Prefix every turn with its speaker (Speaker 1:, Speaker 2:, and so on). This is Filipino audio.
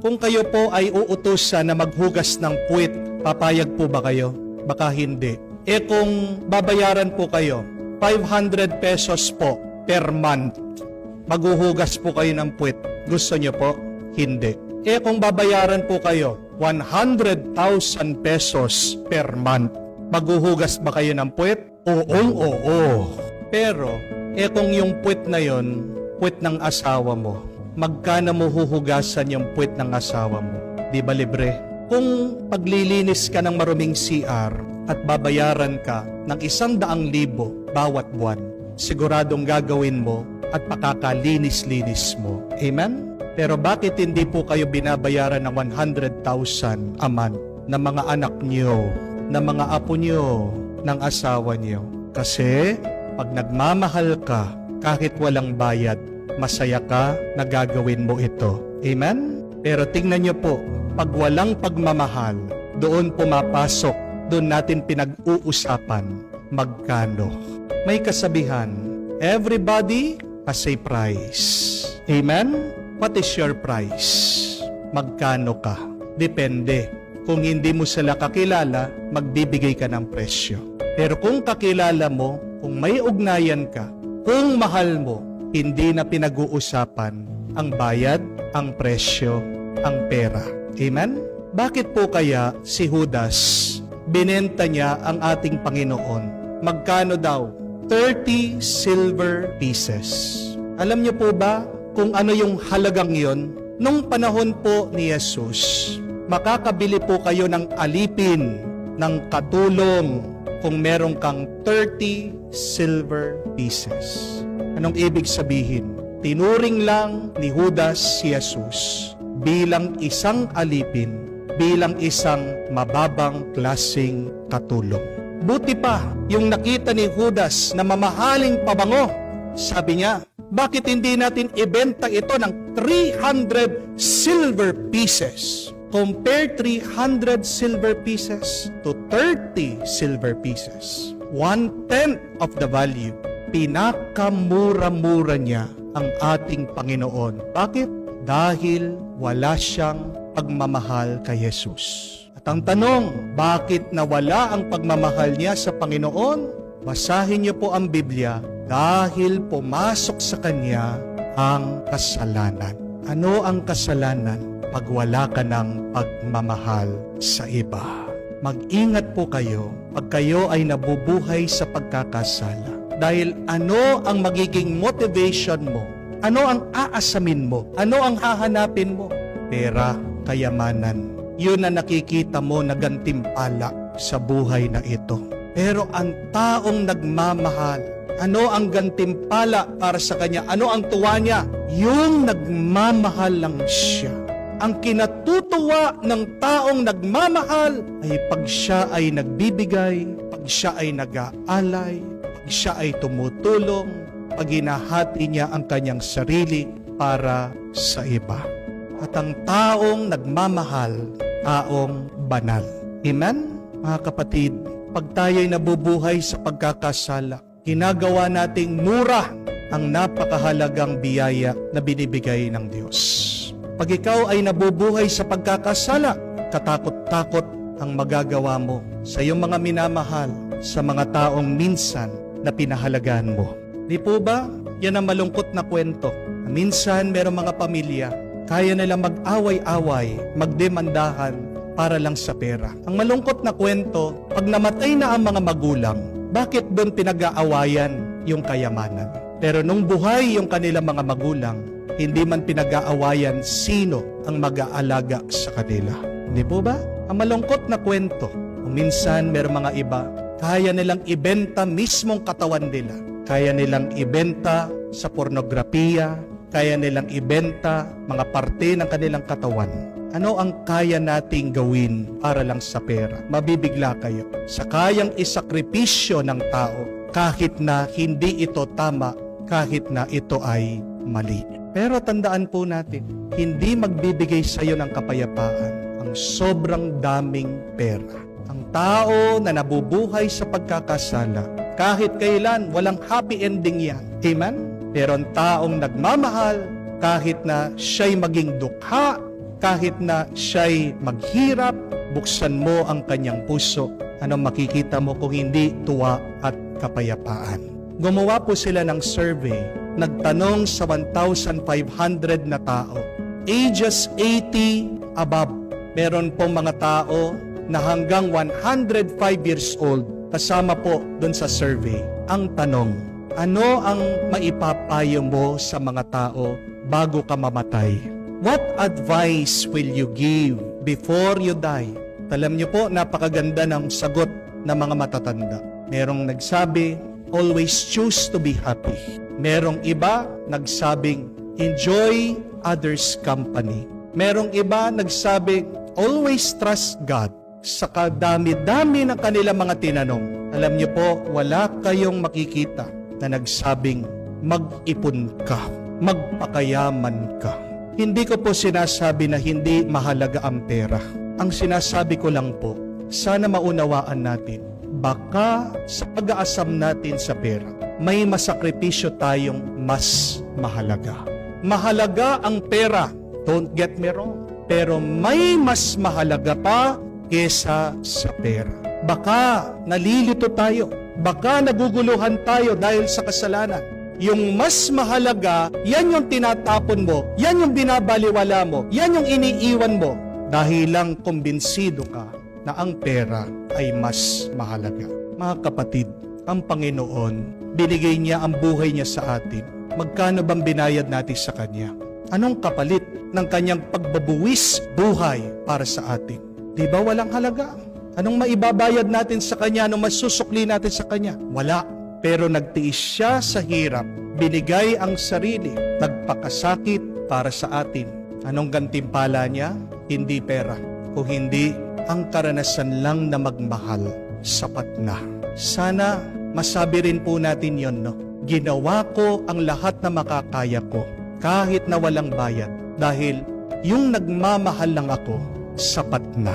Speaker 1: Kung kayo po ay uutusan na maghugas ng puwit, papayag po ba kayo? Baka hindi. Kung babayaran po kayo, 500 pesos po per month, maghuhugas po kayo ng puwit. Gusto nyo po? Hindi. Kung babayaran po kayo, 100,000 pesos per month, maghuhugas ba kayo ng puwit? Oo. Pero, kung yung puwit na yon, puwit ng asawa mo, magkano mo huhugasan yung puwit ng asawa mo? Di ba libre? Kung paglilinis ka ng maruming CR at babayaran ka ng 100,000 bawat buwan, siguradong gagawin mo at pakakalinis-linis mo. Amen? Pero bakit hindi po kayo binabayaran ng 100,000 a month ng mga anak nyo, ng mga apo nyo, ng asawa nyo? Kasi pag nagmamahal ka, kahit walang bayad, masaya ka na gagawin mo ito. Amen? Pero tingnan nyo po, pag walang pagmamahal, doon pumapasok, doon natin pinag-uusapan magkano. May kasabihan, everybody has a price. Amen? What is your price? Magkano ka? Depende. Kung hindi mo sila kakilala, magbibigay ka ng presyo. Pero kung kakilala mo, kung may ugnayan ka, kung mahal mo, hindi na pinag-uusapan ang bayad, ang presyo, ang pera. Amen? Bakit po kaya si Judas, binenta niya ang ating Panginoon? Magkano daw? 30 silver pieces. Alam niyo po ba kung ano yung halagang yon? Nung panahon po ni Jesus, makakabili po kayo ng alipin, ng katulong, kung meron kang 30 silver pieces. Anong ibig sabihin? Tinuring lang ni Judas si Jesus bilang isang alipin, bilang isang mababang klaseng katulong. Buti pa, yung nakita ni Judas na mamahaling pabango, sabi niya, bakit hindi natin ibenta ito ng 300 silver pieces? Compare 300 silver pieces to 30 silver pieces. 1/10 of the value. Pinakamura-mura niya ang ating Panginoon. Bakit? Dahil wala siyang pagmamahal kay Jesus. At ang tanong, bakit nawala ang pagmamahal niya sa Panginoon? Basahin niyo po ang Biblia, dahil pumasok sa kanya ang kasalanan. Ano ang kasalanan? Pag wala ka ng pagmamahal sa iba. Mag-ingat po kayo pag kayo ay nabubuhay sa pagkakasala. Dahil ano ang magiging motivation mo? Ano ang aasamin mo? Ano ang hahanapin mo? Pera, kayamanan. Yun na nakikita mo na gantimpala sa buhay na ito. Pero ang taong nagmamahal, ano ang gantimpala para sa kanya? Ano ang tuwa niya? Yung nagmamahal lang siya. Ang kinatutuwa ng taong nagmamahal ay pag siya ay nagbibigay, pag siya ay nag-aalay, pag siya ay tumutulong, pag hinahati niya ang kanyang sarili para sa iba. At ang taong nagmamahal, taong banal. Amen? Mga kapatid, pag tayo'y nabubuhay sa pagkakasala, ginagawa nating mura ang napakahalagang biyaya na binibigay ng Diyos. Pag ikaw ay nabubuhay sa pagkakasala, katakot-takot ang magagawa mo sa iyong mga minamahal, sa mga taong minsan na pinahalagaan mo. Di po ba? Yan ang malungkot na kwento. Minsan merong mga pamilya, kaya nilang mag-away-away, magdemandahan para lang sa pera. Ang malungkot na kwento, pag namatay na ang mga magulang, bakit doon pinag-aawayan yung kayamanan? Pero nung buhay yung kanilang mga magulang, hindi man pinag-aawayan sino ang mag-aalaga sa kanila. Hindi po ba? Ang malungkot na kwento. Kung minsan merong mga iba, kaya nilang ibenta mismong katawan nila. Kaya nilang ibenta sa pornografiya, kaya nilang ibenta mga parte ng kanilang katawan. Ano ang kaya nating gawin para lang sa pera? Mabibigla kayo. Sa kayang isakripisyo ng tao, kahit na hindi ito tama, kahit na ito ay mali. Pero tandaan po natin, hindi magbibigay sa iyo ng kapayapaan ang sobrang daming pera. Ang tao na nabubuhay sa pagkakasala, kahit kailan, walang happy ending yan. Amen? Pero ang taong nagmamahal, kahit na siya'y maging dukha, kahit na siya'y maghirap, buksan mo ang kanyang puso. Anong makikita mo kung hindi tuwa at kapayapaan? Gumawa po sila ng survey. Nagtanong sa 1,500 na tao. Ages 80 above. Meron pong mga tao na hanggang 105 years old. Kasama po dun sa survey. Ang tanong, ano ang maipapayo mo sa mga tao bago ka mamatay? What advice will you give before you die? Alam niyo po, napakaganda ng sagot ng mga matatanda. Merong nagsabi, always choose to be happy. Merong iba nagsabing, enjoy others' company. Merong iba nagsabing, always trust God. Sa kadami-dami ng kanilang mga tinanong, alam niyo po, wala kayong makikita na nagsabing, mag-ipon ka, magpakayaman ka. Hindi ko po sinasabi na hindi mahalaga ang pera. Ang sinasabi ko lang po, sana maunawaan natin, baka sa pag-aasam natin sa pera, may masakripisyo tayong mas mahalaga. Mahalaga ang pera, don't get me wrong, pero may mas mahalaga pa kesa sa pera. Baka nalilito tayo, baka naguguluhan tayo dahil sa kasalanan. Yung mas mahalaga, yan yung tinatapon mo, yan yung binabaliwala mo, yan yung iniiwan mo, dahil lang kumbinsido ka na ang pera ay mas mahalaga. Mga kapatid, ang Panginoon, binigay niya ang buhay niya sa atin. Magkano bang binayad natin sa Kanya? Anong kapalit ng Kanyang pagbabuwis buhay para sa atin? Di ba walang halaga? Anong maibabayad natin sa Kanya? Anong masusukli natin sa Kanya? Wala. Pero nagtiis siya sa hirap, binigay ang sarili, nagpakasakit para sa atin. Anong gantimpala niya? Hindi pera. Kung hindi, ang karanasan lang na magmahal, sapat na. Sana masabi rin po natin yon, no? Ginawa ko ang lahat na makakaya ko, kahit na walang bayad, dahil yung nagmamahal lang ako, sapat na.